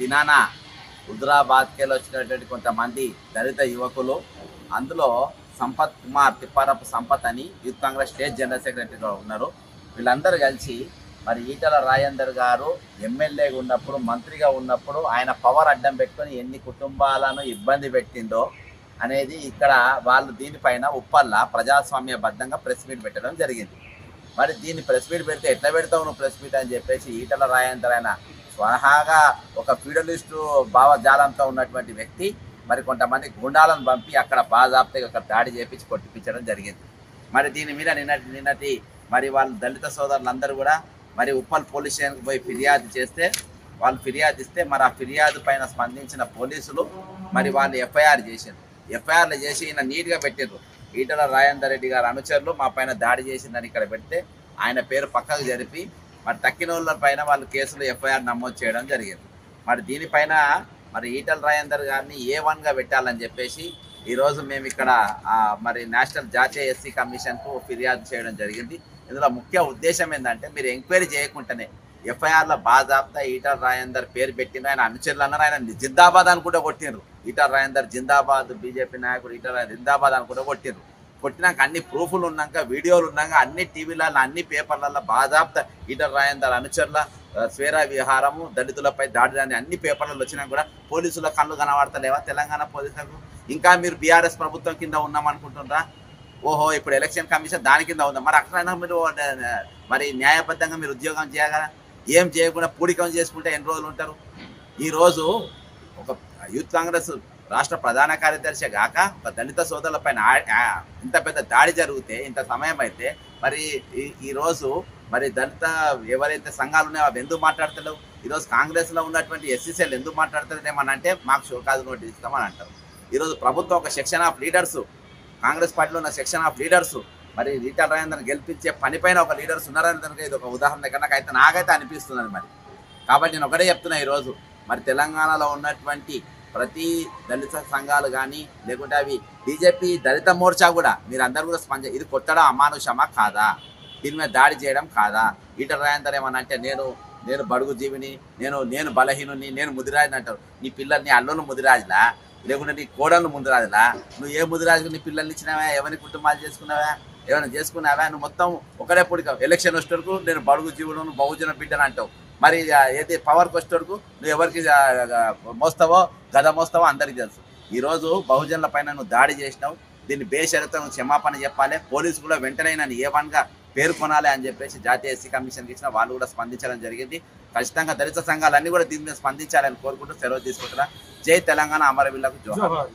దినాన హుజురాబాద్‌కెళ్ళి వచ్చినటువంటి కొంతమంది దళిత యువకులు, అందులో సంపత్ కుమార్, తిప్పారపు సంపత్ అని యూత్ కాంగ్రెస్ స్టేట్ జనరల్ సెక్రటరీగా ఉన్నారు. వీళ్ళందరూ కలిసి మరి ఈటల రాజేందర్ గారు ఎమ్మెల్యేగా ఉన్నప్పుడు, మంత్రిగా ఉన్నప్పుడు ఆయన పవర్ అడ్డం పెట్టుకొని ఎన్ని కుటుంబాలను ఇబ్బంది పెట్టిందో అనేది ఇక్కడ వాళ్ళు దీనిపైన ఉప్పల్లా ప్రజాస్వామ్యబద్ధంగా ప్రెస్ మీట్ పెట్టడం జరిగింది. మరి దీన్ని ప్రెస్ మీట్ పెడితే ఎట్లా పెడతావు నువ్వు ప్రెస్ మీట్ అని చెప్పేసి ఈటల రాజేందర్ ఆయన స్వతహాగా ఒక ఫ్యూడలిస్టు భావజాలంతో ఉన్నటువంటి వ్యక్తి మరి కొంతమంది గుండాలను పంపి అక్కడ బాజాప్తే అక్కడ దాడి చేపించి కొట్టిపించడం జరిగింది. మరి దీని మీద నిన్నటి మరి వాళ్ళ దళిత సోదరులందరూ కూడా మరి ఉప్పల్ పోలీస్ స్టేషన్కి పోయి ఫిర్యాదు చేస్తే, వాళ్ళు ఫిర్యాదు ఇస్తే మరి ఆ ఫిర్యాదు పైన స్పందించిన పోలీసులు మరి వాళ్ళు ఎఫ్ఐఆర్ చేశారు. ఎఫ్ఐఆర్లు చేసి ఈయన నీట్గా పెట్టారు. ఈటల రాజేందర్ రెడ్డి గారు అనుచరులు మా పైన దాడి చేసిందని ఇక్కడ పెడితే ఆయన పేరు పక్కకు జరిపి మరి తక్కిన వాళ్ళ పైన వాళ్ళు కేసులు ఎఫ్ఐఆర్ నమోదు చేయడం జరిగింది. మరి దీనిపైన మరి ఈటల రాజేందర్ గారిని A1గా పెట్టాలని చెప్పేసి ఈరోజు మేము ఇక్కడ మరి నేషనల్ జాతీయ ఎస్సీ కమిషన్కు ఫిర్యాదు చేయడం జరిగింది. ఇందులో ముఖ్య ఉద్దేశం ఏంటంటే మీరు ఎంక్వైరీ చేయకుండానే ఎఫ్ఐఆర్లో బాజాబ్తా ఈటల రాజేందర్ పేరు పెట్టిన ఆయన అనుచరులు అన్నారు. ఆయన జిందాబాద్ అని కూడా కొట్టిండ్రు. ఈటల రాజేందర్ జిందాబాద్, బీజేపీ నాయకుడు ఈటల జిందాబాద్ అని కూడా కొట్టిండ్రు. కొట్టినాక అన్ని ప్రూఫ్లు ఉన్నాక, వీడియోలు ఉన్నాక అన్ని టీవీలలో అన్ని పేపర్లలో బాజాబ్తా ఈటల రాజేందర్ అనుచరుల స్వేర విహారము, దళితులపై దాడి అని అన్ని పేపర్లలో వచ్చినా కూడా పోలీసుల కళ్ళు కనబడతలేవా తెలంగాణ పోలీసులకు? ఇంకా మీరు బీఆర్ఎస్ ప్రభుత్వం కింద ఉన్నామనుకుంటున్నారా? ఓహో ఇప్పుడు ఎలక్షన్ కమిషన్ దాని కింద ఉందా? మరి అక్కడైనా మీరు మరి న్యాయబద్ధంగా మీరు ఉద్యోగం చేయగలరా? ఏం చేయకుండా పూడికం చేసుకుంటే ఎన్ని రోజులు ఉంటారు? ఈరోజు ఒక యూత్ కాంగ్రెస్ రాష్ట్ర ప్రధాన కార్యదర్శి గాక ఒక దళిత సోదరుల పైన ఇంత పెద్ద దాడి జరిగితే, ఇంత సమయం అయితే మరి ఈరోజు మరి దళిత ఎవరైతే సంఘాలు ఉన్నాయో అవి ఎందుకు మాట్లాడతలేవు? ఈరోజు కాంగ్రెస్లో ఉన్నటువంటి ఎస్సీసీలు ఎందుకు మాట్లాడతలేమని అంటే మాకు షోకాజ్ నోటీస్ ఇస్తామని అంటారు. ఈరోజు ప్రభుత్వం ఒక సెక్షన్ ఆఫ్ లీడర్స్, కాంగ్రెస్ పార్టీలో ఉన్న సెక్షన్ ఆఫ్ లీడర్స్ మరి ఈటల రాజేందర్ గెలిపించే పనిపైన ఒక లీడర్స్ ఉన్నారని దానికి ఇది ఒక ఉదాహరణ కన్నా నాకైతే అనిపిస్తున్నది. మరి కాబట్టి నేను ఒకటే చెప్తున్నా, ఈరోజు మరి తెలంగాణలో ఉన్నటువంటి ప్రతి దళిత సంఘాలు కానీ లేకుంటే అవి బీజేపీ దళిత మోర్చా కూడా మీరు అందరూ కూడా ఇది కొట్టడం అమానుషమా కాదా? దీని మీద దాడి చేయడం కాదా? ఈటల రాజేందర్ ఏమన్నా అంటే నేను బడుగు జీవిని, నేను బలహీనుని, నేను ముదిరాజుని అంటారు. నీ పిల్లలు నీ అల్లులు ముదిరాజులా లేకుంటే నీ కోడళ్ళు ముదిరాజులా? నువ్వు ఏ ముదిరాజుకు నీ పిల్లల్ని ఇచ్చినావా? ఎవరి కుటుంబాలు చేసుకున్నావా? ఏమైనా చేసుకున్నావా? నువ్వు మొత్తం ఒకటే పొడిక ఎలక్షన్ వచ్చేటరకు నేను బడుగు జీవులను బహుజన బిడ్డను అంటావు. మరి ఏది పవర్కి వచ్చేటరకు నువ్వు ఎవరికి మోస్తావో గద మోస్తావో అందరికీ తెలుసు. ఈరోజు బహుజనుల పైన నువ్వు దాడి చేసినావు. దీన్ని బేషరతుగా నువ్వు క్షమాపణ చెప్పాలి. పోలీసు కూడా వెంటనే నన్ను A1గా పేర్కొనాలి అని చెప్పేసి జాతీయ ఎస్సీ కమిషన్కి ఇచ్చిన వాళ్ళు కూడా స్పందించడం జరిగింది. ఖచ్చితంగా దళిత సంఘాలన్నీ కూడా దీని మీద స్పందించాలని కోరుకుంటూ సెలవు తీసుకుంటున్నా. జై తెలంగాణ, అమరవీరులకు జోహార్.